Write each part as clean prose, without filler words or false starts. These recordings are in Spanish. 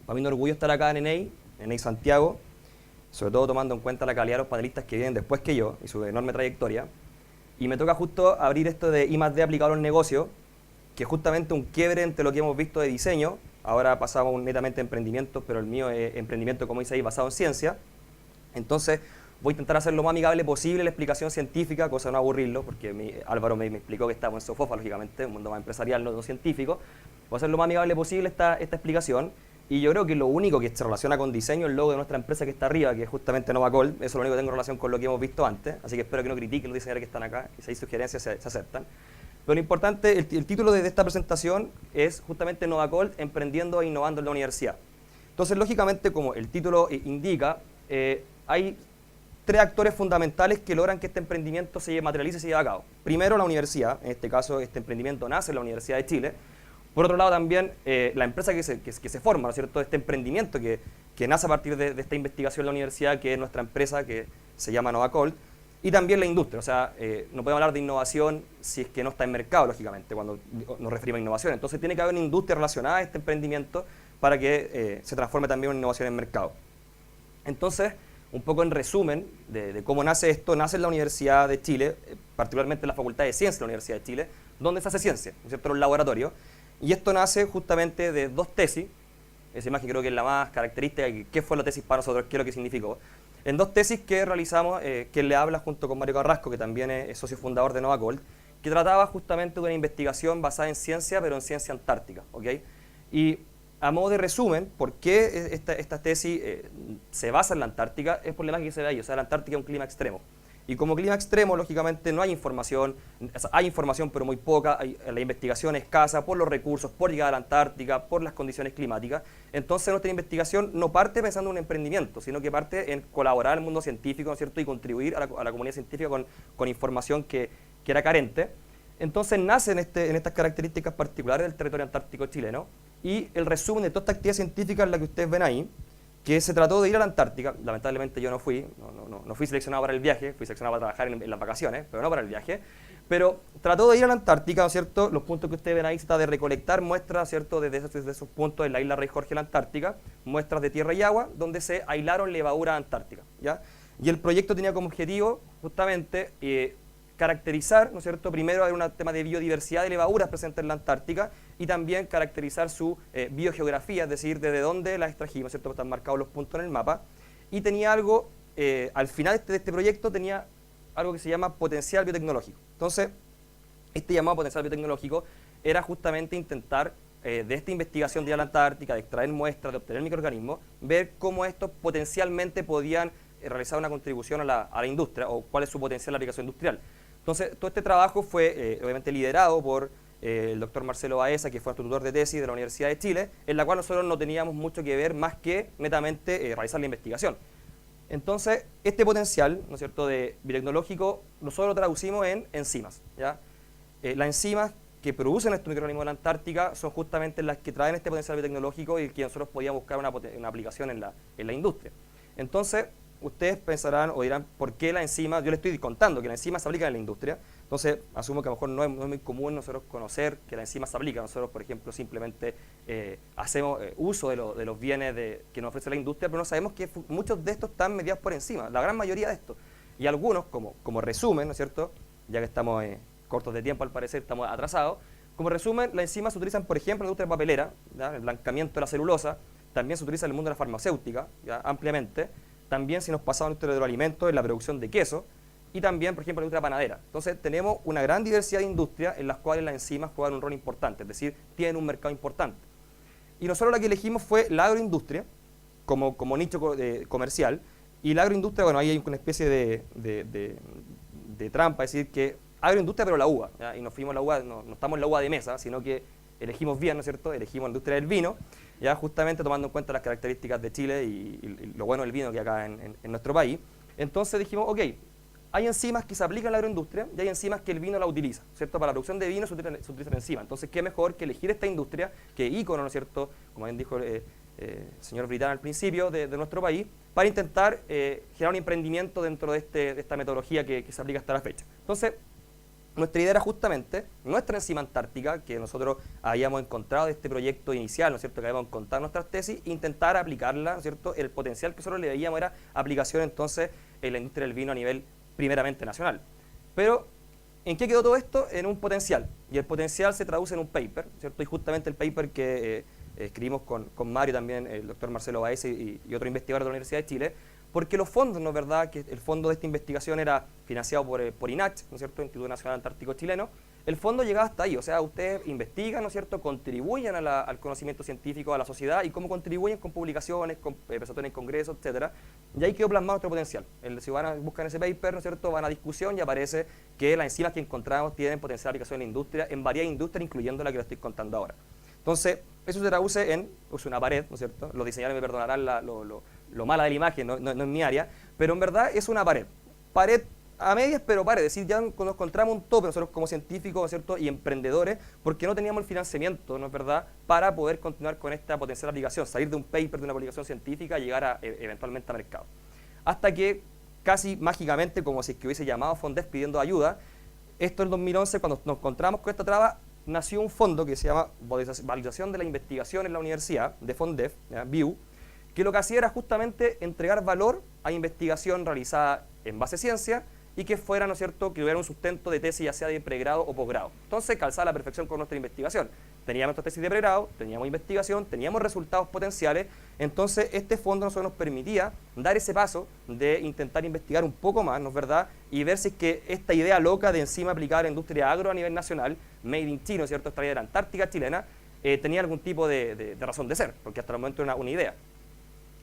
Para mí es un orgullo estar acá en ENEI Santiago, sobre todo tomando en cuenta la calidad de los panelistas que vienen después que yo y su enorme trayectoria. Y me toca justo abrir esto de I+D aplicado a los negocios, que es justamente un quiebre entre lo que hemos visto de diseño. Ahora pasamos netamente a emprendimiento, pero el mío es emprendimiento, como dice ahí, basado en ciencia. Entonces, voy a intentar hacer lo más amigable posible la explicación científica, cosa de no aburrirlo, porque Álvaro me explicó que estamos en Sofofa, lógicamente, un mundo más empresarial, no científico. Voy a hacer lo más amigable posible esta explicación. Y yo creo que lo único que se relaciona con diseño es el logo de nuestra empresa que está arriba, que es justamente Novacol. Eso es lo único que tengo relación con lo que hemos visto antes. Así que espero que no critiquen los diseñadores que están acá, y si hay sugerencias se aceptan. Pero lo importante, el título de esta presentación es justamente Novacol, emprendiendo e innovando en la universidad. Entonces, lógicamente, como el título indica, hay tres actores fundamentales que logran que este emprendimiento se materialice y se lleve a cabo. Primero, la universidad. En este caso, este emprendimiento nace en la Universidad de Chile. Por otro lado, también la empresa que se forma, ¿no es cierto?, este emprendimiento que nace a partir de esta investigación en la universidad, que es nuestra empresa, que se llama Novacol, y también la industria. O sea, no podemos hablar de innovación si es que no está en mercado, lógicamente, cuando nos referimos a innovación. Entonces, tiene que haber una industria relacionada a este emprendimiento para que se transforme también en innovación en mercado. Entonces, un poco en resumen de cómo nace esto, nace en la Universidad de Chile, particularmente en la Facultad de Ciencias de la Universidad de Chile, donde se hace ciencia, ¿no es cierto?, en los laboratorios. Y esto nace justamente de dos tesis, esa imagen creo que es la más característica, ¿qué fue la tesis para nosotros?, ¿qué es lo que significó? En dos tesis que realizamos, que le habla junto con Mario Carrasco, que también es socio fundador de Novacol, que trataba justamente de una investigación basada en ciencia, pero en ciencia antártica, ¿ok? Y a modo de resumen, ¿por qué esta tesis se basa en la Antártica? Es por la imagen que se ve ahí, o sea, la Antártica es un clima extremo. Y como clima extremo, lógicamente, no hay información, o sea, hay información pero muy poca, la investigación es escasa por los recursos, por llegar a la Antártica, por las condiciones climáticas. Entonces nuestra investigación no parte pensando en un emprendimiento, sino que parte en colaborar al mundo científico, ¿no es cierto?, y contribuir a la comunidad científica con información que era carente. Entonces nace en estas características particulares del territorio antártico chileno, y el resumen de toda esta actividad científica es la que ustedes ven ahí, que se trató de ir a la Antártica. Lamentablemente yo no fui seleccionado para el viaje, fui seleccionado para trabajar en las vacaciones, pero no para el viaje. Pero trató de ir a la Antártica, ¿no es cierto? Los puntos que ustedes ven ahí se trata de recolectar muestras, ¿cierto?, desde esos puntos en la isla Rey Jorge, la Antártica, muestras de tierra y agua, donde se aislaron levaduras antárticas, ¿ya? Y el proyecto tenía como objetivo justamente caracterizar, ¿no es cierto?, primero hay un tema de biodiversidad de levaduras presentes en la Antártica, y también caracterizar su biogeografía, es decir, desde dónde las extrajimos, ¿cierto?, están marcados los puntos en el mapa. Y tenía algo, al final de este proyecto tenía algo que se llama potencial biotecnológico. Entonces, este llamado potencial biotecnológico era justamente intentar, de esta investigación de ir a la Antártica, de extraer muestras, de obtener microorganismos, ver cómo estos potencialmente podían realizar una contribución a la industria, o cuál es su potencial de aplicación industrial. Entonces, todo este trabajo fue obviamente liderado por el doctor Marcelo Baeza, que fue nuestro tutor de tesis de la Universidad de Chile, en la cual nosotros no teníamos mucho que ver más que netamente realizar la investigación. Entonces, este potencial, ¿no es cierto?, de biotecnológico, nosotros lo traducimos en enzimas, ¿ya? Las enzimas que producen estos microorganismos en la Antártica son justamente las que traen este potencial biotecnológico y que nosotros podíamos buscar una aplicación en la industria. Entonces, ustedes pensarán o dirán, ¿por qué la enzima? Yo les estoy contando que la enzima se aplica en la industria, entonces asumo que a lo mejor no es muy común nosotros conocer que la enzima se aplica. Nosotros, por ejemplo, simplemente hacemos uso de los bienes que nos ofrece la industria, pero no sabemos que muchos de estos están mediados por enzimas, la gran mayoría de estos. Y algunos, como resumen, ¿no es cierto?, ya que estamos cortos de tiempo al parecer, estamos atrasados, como resumen, las enzimas se utilizan, por ejemplo, en la industria papelera, ¿ya?, el blancamiento de la celulosa, también se utiliza en el mundo de la farmacéutica, ¿ya?, ampliamente. También si nos pasamos en la industria de los alimentos, en la producción de queso, y también, por ejemplo, en la industria panadera. Entonces, tenemos una gran diversidad de industrias en las cuales las enzimas juegan un rol importante, es decir, tienen un mercado importante. Y nosotros la que elegimos fue la agroindustria como nicho comercial, y la agroindustria, bueno, ahí hay una especie de trampa, es decir, que agroindustria pero la uva, ¿ya? Y nos fuimos a la uva, no estamos en la uva de mesa, sino que elegimos bien, ¿no es cierto?, elegimos la industria del vino, ya justamente tomando en cuenta las características de Chile y lo bueno del vino que hay acá en nuestro país. Entonces dijimos, ok, hay enzimas que se aplican en la agroindustria y hay enzimas que el vino la utiliza, ¿cierto? Para la producción de vino se utilizan enzimas. Entonces, ¿qué mejor que elegir esta industria, que ícono, ¿no es cierto?, como bien dijo el señor Britán al principio, de nuestro país, para intentar generar un emprendimiento dentro de esta metodología que se aplica hasta la fecha. Entonces, nuestra idea era justamente nuestra enzima antártica, que nosotros habíamos encontrado de este proyecto inicial, ¿no es cierto?, que habíamos encontrado en nuestras tesis, intentar aplicarla, ¿no es cierto?, el potencial que nosotros le veíamos era aplicación entonces en la industria del vino a nivel primeramente nacional. Pero, ¿en qué quedó todo esto? En un potencial, y el potencial se traduce en un paper, ¿cierto?, y justamente el paper que escribimos con Mario también, el doctor Marcelo Baez y otro investigador de la Universidad de Chile, porque los fondos, ¿no es verdad?, que el fondo de esta investigación era financiado por INACH, ¿no es cierto?, Instituto Nacional Antártico Chileno. El fondo llegaba hasta ahí, o sea, ustedes investigan, ¿no es cierto?, contribuyen al conocimiento científico, a la sociedad, y cómo contribuyen con publicaciones, con presentaciones en congresos, etcétera. Y ahí quedó plasmado nuestro potencial. Si buscan ese paper, ¿no es cierto?, van a discusión y aparece que las enzimas que encontramos tienen potencial de aplicación en la industria, en varias industrias, incluyendo la que les estoy contando ahora. Entonces, eso se traduce en una pared, ¿no es cierto? Los diseñadores me perdonarán lo mala de la imagen, no es mi área, pero en verdad es una pared. Pared a medias, pero pared. Es decir, ya nos encontramos un tope nosotros como científicos, ¿no es cierto?, y emprendedores, porque no teníamos el financiamiento, ¿no es verdad?, para poder continuar con esta potencial aplicación, salir de un paper, de una publicación científica, y llegar eventualmente a mercado. Hasta que, casi mágicamente, como si es que hubiese llamado a FONDEF pidiendo ayuda, esto en 2011, cuando nos encontramos con esta traba, nació un fondo que se llama Validación de la Investigación en la Universidad, de FONDEF, VIU, que lo que hacía era justamente entregar valor a investigación realizada en base a ciencia y que fuera, ¿no es cierto?, que hubiera un sustento de tesis ya sea de pregrado o posgrado. Entonces, calzaba a la perfección con nuestra investigación. Teníamos nuestra tesis de pregrado, teníamos investigación, teníamos resultados potenciales, entonces este fondo nos permitía dar ese paso de intentar investigar un poco más, ¿no es verdad?, y ver si es que esta idea loca de enzima aplicada a la industria agro a nivel nacional, made in China, ¿cierto?, esta idea de la Antártica chilena, tenía algún tipo de razón de ser, porque hasta el momento era una idea.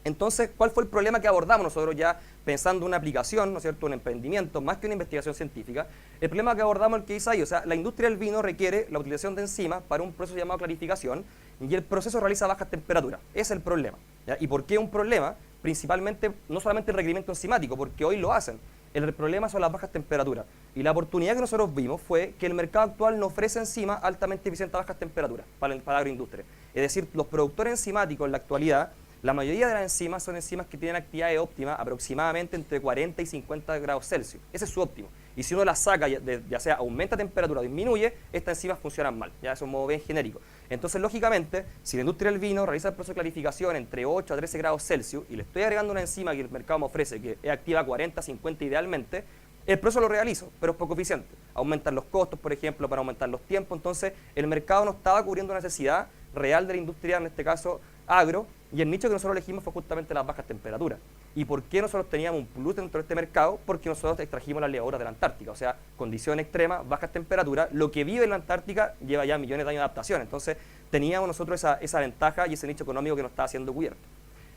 Entonces, ¿cuál fue el problema que abordamos nosotros ya pensando en una aplicación, ¿no es cierto?, un emprendimiento, más que una investigación científica? El problema que abordamos es el que dice ahí, o sea, la industria del vino requiere la utilización de enzimas para un proceso llamado clarificación y el proceso realiza bajas temperaturas. Ese es el problema, ¿ya? ¿Y por qué un problema? Principalmente, no solamente el requerimiento enzimático, porque hoy lo hacen. El problema son las bajas temperaturas. Y la oportunidad que nosotros vimos fue que el mercado actual no ofrece enzimas altamente eficientes a bajas temperaturas para la agroindustria. Es decir, los productores enzimáticos en la actualidad, la mayoría de las enzimas son enzimas que tienen actividades óptimas aproximadamente entre 40 y 50 grados Celsius. Ese es su óptimo. Y si uno las saca, ya sea aumenta temperatura o disminuye, estas enzimas funcionan mal. Ya es un modo bien genérico. Entonces, lógicamente, si la industria del vino realiza el proceso de clarificación entre 8 a 13 grados Celsius y le estoy agregando una enzima que el mercado me ofrece, que es activa a 40, 50 idealmente, el proceso lo realizo, pero es poco eficiente. Aumentan los costos, por ejemplo, para aumentar los tiempos. Entonces, el mercado no estaba cubriendo una necesidad real de la industria, en este caso agro, y el nicho que nosotros elegimos fue justamente las bajas temperaturas. ¿Y por qué nosotros teníamos un plus dentro de este mercado? Porque nosotros extrajimos las levaduras de la Antártica, o sea, condiciones extremas, bajas temperaturas, lo que vive en la Antártica lleva ya millones de años de adaptación. Entonces, teníamos nosotros esa ventaja y ese nicho económico que nos estaba siendo cubierto.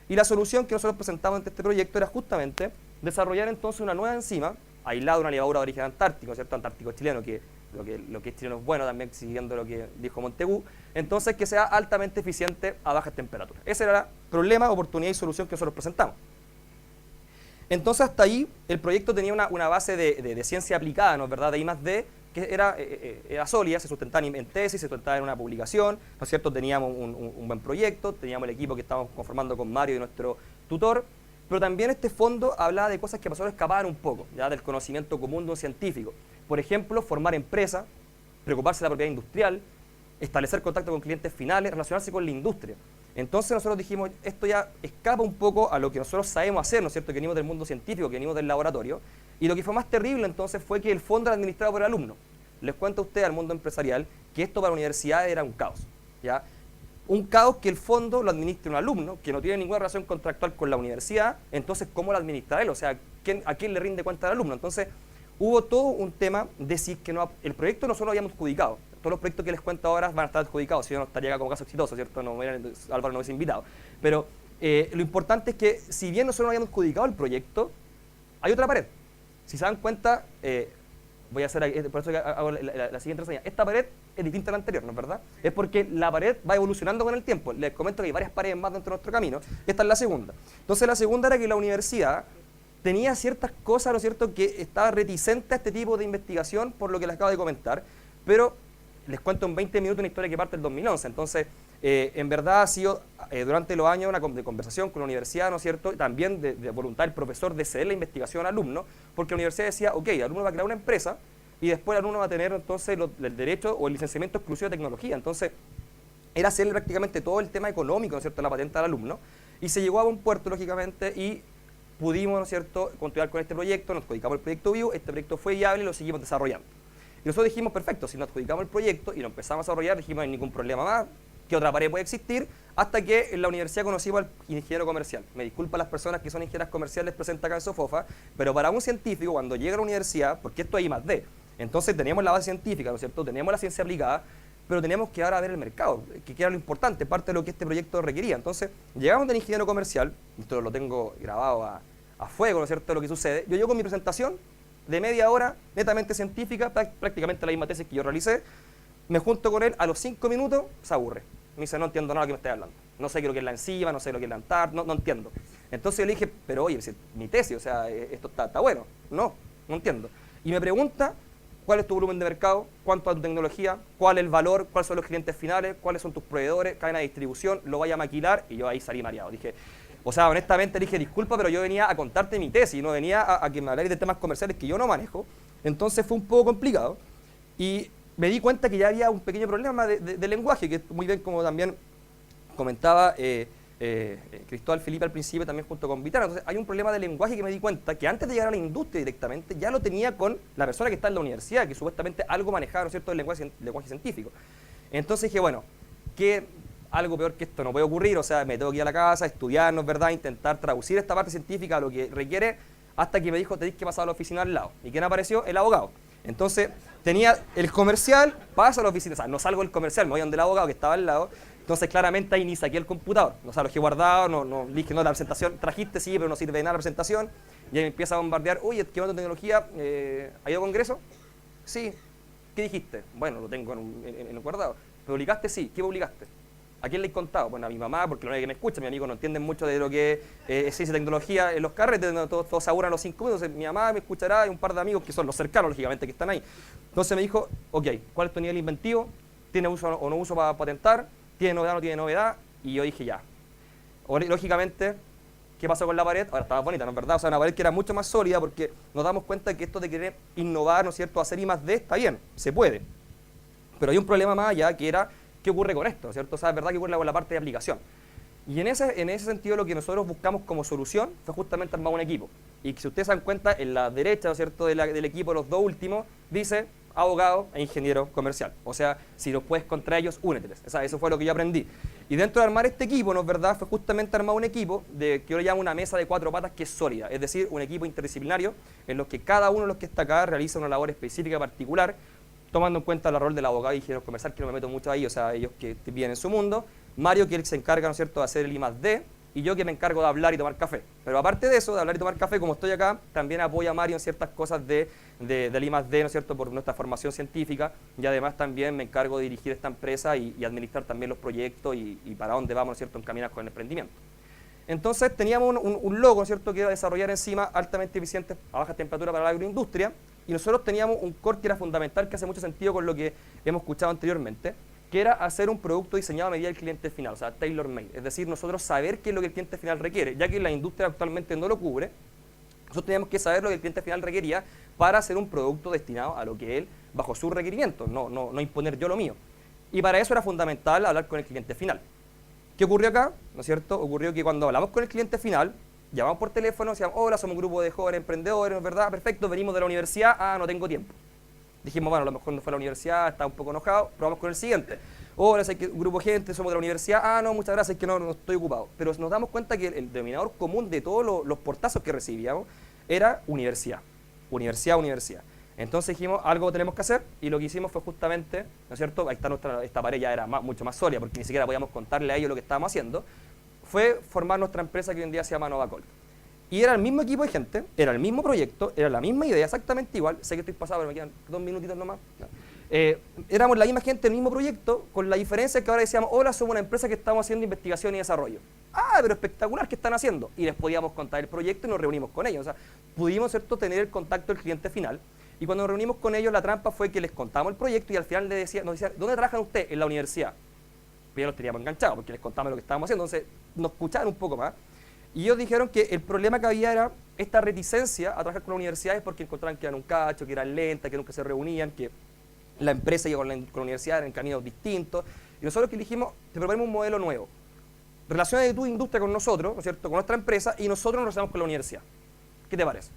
Y la solución que nosotros presentamos ante este proyecto era justamente desarrollar entonces una nueva enzima, aislada de una levadura de origen antártico, ¿cierto?, antártico chileno, que lo que es chileno es bueno, también siguiendo lo que dijo Montegú, entonces que sea altamente eficiente a bajas temperaturas. Ese era el problema, oportunidad y solución que nosotros presentamos. Entonces, hasta ahí el proyecto tenía una base de ciencia aplicada, ¿no es verdad?, de I+D, que era sólida, se sustentaba en tesis, se sustentaba en una publicación, ¿no es cierto?, teníamos un buen proyecto, teníamos el equipo que estábamos conformando con Mario y nuestro tutor, pero también este fondo hablaba de cosas que a nosotros escapaban un poco, ya del conocimiento común de un científico. Por ejemplo, formar empresas, preocuparse de la propiedad industrial, establecer contacto con clientes finales, relacionarse con la industria. Entonces nosotros dijimos, esto ya escapa un poco a lo que nosotros sabemos hacer, ¿no es cierto?, que venimos del mundo científico, que venimos del laboratorio, y lo que fue más terrible entonces fue que el fondo era administrado por alumnos. Les cuento a ustedes, al mundo empresarial, que esto para la universidad era un caos, ¿ya? Un caos que el fondo lo administre un alumno, que no tiene ninguna relación contractual con la universidad, entonces ¿cómo lo administra él? O sea, ¿a quién le rinde cuenta el alumno? Entonces, hubo todo un tema de si que no, el proyecto nosotros lo habíamos adjudicado. Todos los proyectos que les cuento ahora van a estar adjudicados, si no estaría acá como caso exitoso, ¿cierto? Álvaro no hubiese invitado. Pero lo importante es que, si bien nosotros no habíamos adjudicado el proyecto, hay otra pared. Si se dan cuenta, voy a hacer, por eso hago la siguiente reseña. Esta pared es distinta a la anterior, ¿no es verdad? Es porque la pared va evolucionando con el tiempo. Les comento que hay varias paredes más dentro de nuestro camino. Esta es la segunda. Entonces, la segunda era que la universidad tenía ciertas cosas, ¿no es cierto?, que estaba reticente a este tipo de investigación, por lo que les acabo de comentar, pero les cuento en 20 minutos una historia que parte del 2011. Entonces, en verdad ha sido durante los años una conversación con la universidad, ¿no es cierto?, también de voluntad del profesor de ceder la investigación al alumno, porque la universidad decía, ok, el alumno va a crear una empresa y después el alumno va a tener entonces el derecho o el licenciamiento exclusivo de tecnología. Entonces, era hacerle prácticamente todo el tema económico, ¿no es cierto?, la patente al alumno, y se llegó a un puerto, lógicamente, y pudimos, ¿no es cierto?, continuar con este proyecto, nos adjudicamos el proyecto vivo, este proyecto fue viable y lo seguimos desarrollando. Y nosotros dijimos, perfecto, si nos adjudicamos el proyecto y lo empezamos a desarrollar, dijimos, no hay ningún problema más, ¿qué otra pared puede existir? Hasta que en la universidad conocimos al ingeniero comercial. Me disculpan las personas que son ingenieras comerciales presentes acá en Sofofa, pero para un científico, cuando llega a la universidad, porque esto es I+D, entonces teníamos la base científica, ¿no es cierto?, teníamos la ciencia aplicada, pero teníamos que ahora ver el mercado, que era lo importante, parte de lo que este proyecto requería. Entonces, llegamos del ingeniero comercial, esto lo tengo grabado a fuego, ¿no es cierto?, lo que sucede. Yo llego con mi presentación de media hora, netamente científica, prácticamente la misma tesis que yo realicé, me junto con él, a los 5 minutos se aburre. Me dice, no entiendo nada de lo que me estás hablando. No sé qué es lo que es la enzima, no sé lo que es la ANTAR, no entiendo. Entonces yo le dije, pero oye, mi tesis, o sea, esto está bueno. No entiendo. Y me pregunta, ¿cuál es tu volumen de mercado? ¿Cuánto es tu tecnología? ¿Cuál es el valor? ¿Cuáles son los clientes finales? ¿Cuáles son tus proveedores? ¿Cadena de distribución? ¿Lo vaya a maquilar? Y yo ahí salí mareado. Dije, o sea, honestamente dije, disculpa, pero yo venía a contarte mi tesis, no venía a que me hablarais de temas comerciales que yo no manejo. Entonces fue un poco complicado. Y me di cuenta que ya había un pequeño problema de lenguaje, que muy bien como también comentaba Cristóbal Felipe al principio, también junto con Vitara. Entonces hay un problema de lenguaje que me di cuenta que antes de llegar a la industria directamente, ya lo tenía con la persona que está en la universidad, que supuestamente algo manejaba, ¿no es cierto?, el lenguaje científico. Entonces dije, bueno, que algo peor que esto no puede ocurrir, o sea, me tengo que ir a la casa, estudiar, ¿no es verdad?, intentar traducir esta parte científica a lo que requiere, hasta que me dijo, tenéis que pasar a la oficina al lado. ¿Y quién apareció? El abogado. Entonces, tenía el comercial, paso a la oficina, o sea, no salgo del comercial, me voy donde el abogado que estaba al lado. Entonces, claramente ahí ni saqué el computador, o sea, lo dejé guardado, no dije, no, la presentación, trajiste, sí, pero no sirve de nada la presentación. Y ahí me empieza a bombardear, oye, ¿qué onda tu tecnología? ¿Ha ido a congreso? Sí. ¿Qué dijiste? Bueno, lo tengo en el guardado. ¿Publicaste? Sí. ¿Qué publicaste? ¿A quién le he contado? Bueno, a mi mamá, porque lo único que me escucha, mi amigo no entiende mucho de lo que es ciencia y tecnología en los carretes, todos se aburran a los 5 minutos. Entonces, mi mamá me escuchará y un par de amigos que son los cercanos, lógicamente, que están ahí. Entonces me dijo, ok, ¿cuál es tu nivel inventivo? ¿Tiene uso o no uso para patentar? ¿Tiene novedad o no tiene novedad? Y yo dije, ya. Lógicamente, ¿qué pasó con la pared? Ahora estaba bonita, ¿no es verdad? O sea, una pared que era mucho más sólida porque nos damos cuenta que esto de querer innovar, ¿no es cierto?, hacer I+D está bien, se puede. Pero hay un problema más allá que era, ¿qué ocurre con esto? ¿Cierto? O sea, es verdad que ocurre con la parte de aplicación. Y en ese sentido lo que nosotros buscamos como solución fue justamente armar un equipo. Y si ustedes se dan cuenta, en la derecha, ¿no es cierto?, del equipo, los dos últimos, dice abogado e ingeniero comercial. O sea, si los puedes contra ellos, úneteles. O sea, eso fue lo que yo aprendí. Y dentro de armar este equipo, ¿no es verdad?, fue justamente armar un equipo que yo le llamo una mesa de 4 patas que es sólida. Es decir, un equipo interdisciplinario en los que cada uno de los que está acá realiza una labor específica particular, tomando en cuenta el rol del abogado y ingeniero comercial, que no me meto mucho ahí, o sea, ellos que viven en su mundo. Mario, que él se encarga, ¿no es cierto?, de hacer el I+D, y yo que me encargo de hablar y tomar café. Pero aparte de eso, de hablar y tomar café, como estoy acá, también apoya a Mario en ciertas cosas del I+D, ¿no es cierto?, por nuestra formación científica, y además también me encargo de dirigir esta empresa y administrar también los proyectos y para dónde vamos, ¿no es cierto?, encaminar con el emprendimiento. Entonces teníamos un logo, ¿no es cierto?, que iba a desarrollar enzimas altamente eficientes a baja temperatura para la agroindustria, y nosotros teníamos un core que era fundamental, que hace mucho sentido con lo que hemos escuchado anteriormente, que era hacer un producto diseñado a medida del cliente final, o sea, tailor-made. Es decir, nosotros saber qué es lo que el cliente final requiere, ya que la industria actualmente no lo cubre, nosotros teníamos que saber lo que el cliente final requería para hacer un producto destinado a lo que él, bajo sus requerimientos, no imponer yo lo mío. Y para eso era fundamental hablar con el cliente final. ¿Qué ocurrió acá? ¿No es cierto? Ocurrió que cuando hablamos con el cliente final, llamamos por teléfono, decíamos, hola, somos un grupo de jóvenes emprendedores, ¿verdad? Perfecto, venimos de la universidad, no tengo tiempo. Dijimos, bueno, a lo mejor no fue a la universidad, está un poco enojado, probamos con el siguiente. Hola, soy un grupo de gente, somos de la universidad, no, muchas gracias, es que no estoy ocupado. Pero nos damos cuenta que el denominador común de todos los portazos que recibíamos era universidad. Entonces dijimos, algo tenemos que hacer, y lo que hicimos fue justamente, ¿no es cierto?, ahí está esta pared ya era mucho más sólida, porque ni siquiera podíamos contarle a ellos lo que estábamos haciendo, fue formar nuestra empresa que hoy en día se llama Novacol. Y era el mismo equipo de gente, era el mismo proyecto, era la misma idea, exactamente igual. Sé que estoy pasado, pero me quedan 2 minutitos nomás. No. Éramos la misma gente, el mismo proyecto, con la diferencia que ahora decíamos, hola, somos una empresa que estamos haciendo investigación y desarrollo. Pero espectacular, ¿qué están haciendo? Y les podíamos contar el proyecto y nos reunimos con ellos. O sea, pudimos, ¿cierto?, tener el contacto del cliente final. Y cuando nos reunimos con ellos, la trampa fue que les contamos el proyecto y al final nos decían, ¿dónde trabajan ustedes? En la universidad. Pues ya los teníamos enganchados porque les contamos lo que estábamos haciendo, entonces nos escuchaban un poco más. Y ellos dijeron que el problema que había era esta reticencia a trabajar con las universidades porque encontraban que eran un cacho, que eran lentas, que nunca se reunían, que la empresa y con la universidad eran caminos distintos. Y nosotros que dijimos, te proponemos un modelo nuevo. Relaciones de tu industria con nosotros, ¿no es cierto?, con nuestra empresa, y nosotros nos relacionamos con la universidad. ¿Qué te parece?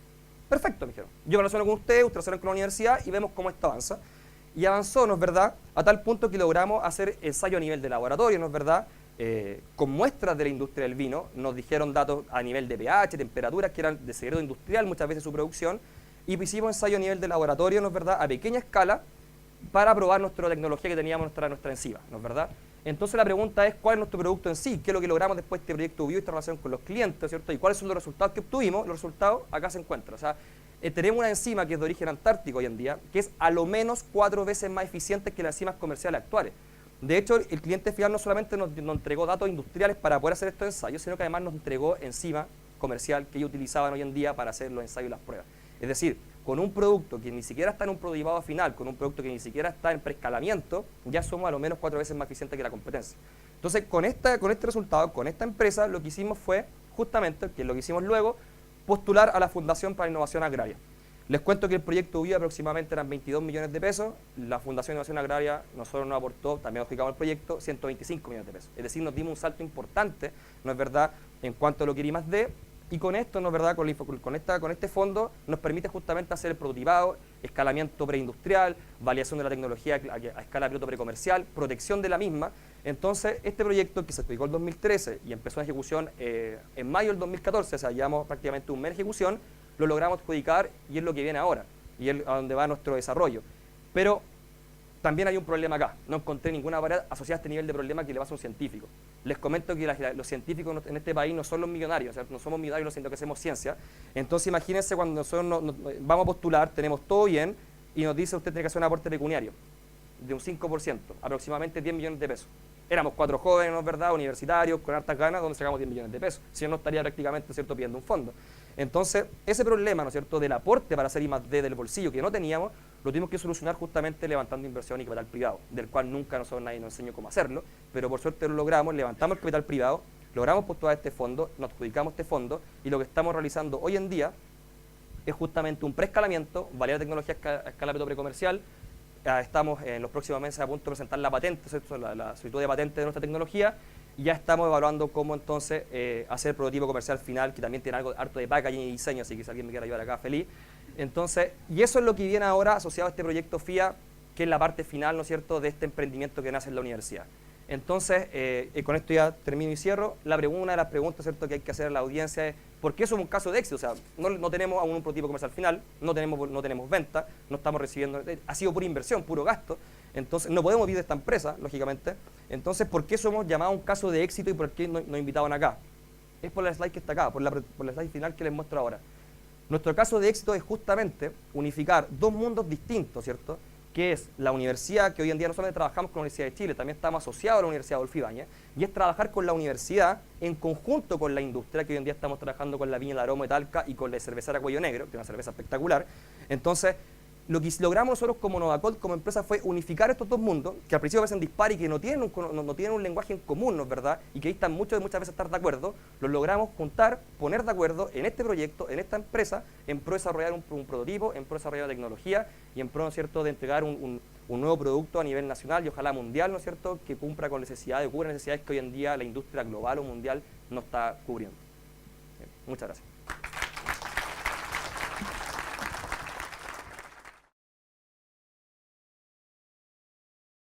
Perfecto, me dijeron. Yo me relaciono con ustedes relacionan con la universidad y vemos cómo esto avanza. Y avanzó, ¿no es verdad?, a tal punto que logramos hacer ensayo a nivel de laboratorio, ¿no es verdad?, con muestras de la industria del vino. Nos dijeron datos a nivel de pH, temperaturas, que eran de secreto industrial muchas veces su producción, y hicimos ensayo a nivel de laboratorio, ¿no es verdad?, a pequeña escala, para probar nuestra tecnología que teníamos, nuestra enzima, ¿no es verdad? Entonces la pregunta es, ¿cuál es nuestro producto en sí? ¿Qué es lo que logramos después de este proyecto bio y esta relación con los clientes, ¿cierto? ¿Y cuáles son los resultados que obtuvimos? Los resultados acá se encuentran. O sea, tenemos una enzima que es de origen antártico hoy en día, que es a lo menos 4 veces más eficiente que las enzimas comerciales actuales. De hecho, el cliente final no solamente nos entregó datos industriales para poder hacer estos ensayos, sino que además nos entregó enzima comercial que ellos utilizaban hoy en día para hacer los ensayos y las pruebas. Es decir, con un producto que ni siquiera está en un prototipado final, con un producto que ni siquiera está en preescalamiento, ya somos a lo menos 4 veces más eficientes que la competencia. Entonces, con este resultado, con esta empresa, lo que hicimos fue, justamente, que es lo que hicimos luego, postular a la Fundación para la Innovación Agraria. Les cuento que el proyecto bio aproximadamente eran 22 millones de pesos, la Fundación de Innovación Agraria nosotros nos aportó, también explicamos el proyecto, 125 millones de pesos. Es decir, nos dimos un salto importante, ¿no es verdad?, en cuanto a lo que era I+D, y con esto, ¿no es verdad?, con este fondo nos permite justamente hacer el prototipado, escalamiento preindustrial, validación de la tecnología a escala piloto precomercial, protección de la misma. Entonces, este proyecto que se explicó en 2013 y empezó en ejecución en mayo del 2014, o sea, llevamos prácticamente un mes de ejecución, lo logramos adjudicar y es lo que viene ahora, y es a donde va nuestro desarrollo. Pero también hay un problema acá, no encontré ninguna variedad asociada a este nivel de problema que le pasa a un científico. Les comento que los científicos en este país no son los millonarios, o sea, no somos millonarios sino que hacemos ciencia. Entonces imagínense cuando nosotros vamos a postular, tenemos todo bien, y nos dice usted tiene que hacer un aporte pecuniario de un 5%, aproximadamente 10 millones de pesos. Éramos 4 jóvenes, ¿no es verdad?, universitarios, con hartas ganas, donde sacamos 10 millones de pesos. Si no, estaría prácticamente, ¿cierto?, pidiendo un fondo. Entonces, ese problema, ¿no es cierto?, del aporte para hacer I+D del bolsillo que no teníamos, lo tuvimos que solucionar justamente levantando inversión y capital privado, del cual nunca nosotros nadie nos enseñó cómo hacerlo, pero por suerte lo logramos, levantamos el capital privado, logramos postular este fondo, nos adjudicamos este fondo, y lo que estamos realizando hoy en día es justamente un preescalamiento, validar tecnología a escala piloto precomercial. Estamos en los próximos meses a punto de presentar la patente, ¿cierto?, la solicitud de patente de nuestra tecnología, y ya estamos evaluando cómo entonces hacer el prototipo comercial final, que también tiene algo harto de packaging y diseño, así que si alguien me quiere ayudar acá, feliz. Entonces, y eso es lo que viene ahora asociado a este proyecto FIA, que es la parte final, ¿no es cierto?, de este emprendimiento que nace en la universidad. Entonces, con esto ya termino y cierro. Una de las preguntas, ¿cierto?, que hay que hacer a la audiencia es, ¿por qué somos un caso de éxito? O sea, no tenemos aún un prototipo comercial final, no tenemos venta, no estamos recibiendo, ha sido pura inversión, puro gasto. Entonces, no podemos vivir de esta empresa, lógicamente. Entonces, ¿por qué somos llamados un caso de éxito y por qué nos invitaban acá? Es por la slide que está acá, por la slide final que les muestro ahora. Nuestro caso de éxito es justamente unificar dos mundos distintos, ¿cierto?, que es la universidad, que hoy en día no solamente trabajamos con la Universidad de Chile, también estamos asociados a la Universidad Adolfo Ibáñez, y es trabajar con la universidad en conjunto con la industria, que hoy en día estamos trabajando con la viña del aroma de Talca y con la cervecera Cuello Negro, que es una cerveza espectacular. Entonces, lo que logramos nosotros como Novacol, como empresa, fue unificar estos dos mundos, que al principio parecen dispares y que no tienen un lenguaje en común, ¿no es verdad?, y que ahí están muchas veces estar de acuerdo. Los logramos juntar, poner de acuerdo en este proyecto, en esta empresa, en pro de desarrollar un prototipo, en pro de desarrollar tecnología y en pro, ¿no es cierto?, de entregar un nuevo producto a nivel nacional y ojalá mundial, ¿no es cierto?, que cumpla con necesidades que hoy en día la industria global o mundial no está cubriendo. Bien, muchas gracias.